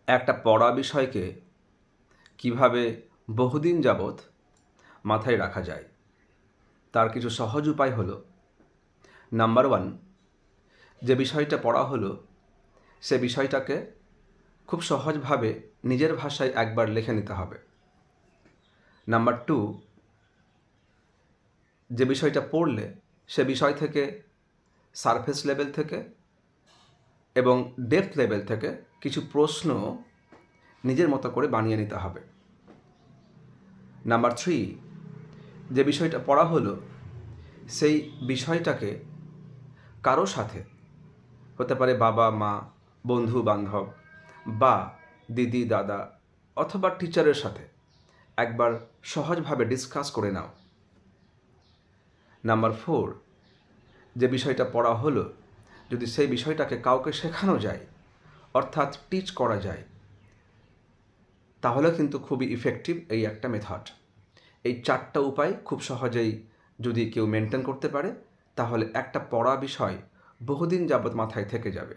একটা পড়া বিষয়কে কিভাবে বহুদিন যাবৎ মাথায় রাখা যায় তার কিছু সহজ উপায় হলো, নাম্বার 1, যে বিষয়টা পড়া হলো সে বিষয়টাকে খুব সহজভাবে নিজের ভাষায় একবার লিখে নিতে হবে। নাম্বার 2, যে বিষয়টা পড়লে সে বিষয় থেকে সারফেস লেভেল থেকে এবং ডেপথ লেভেল থেকে কিছু প্রশ্ন নিজের মতো করে বানিয়ে নিতে হবে। নাম্বার 3, যে বিষয়টা পড়া হলো সেই বিষয়টাকে কারো সাথে, হতে পারে বাবা মা, বন্ধু বান্ধব বা দিদি দাদা অথবা টিচারের সাথে একবার সহজভাবে ডিসকাস করে নাও। নাম্বার 4, যে বিষয়টা পড়া হলো যদি সেই বিষয়টাকে কাউকে শেখানো যায়, অর্থাৎ টিচ করা যায়, তাহলে কিন্তু খুবই ইফেক্টিভ এই একটা মেথড। এই 4টা উপায় খুব সহজেই যদি কেউ মেনটেন করতে পারে তাহলে একটা পড়া বিষয় বহুদিন যাবৎ মাথায় থেকে যাবে।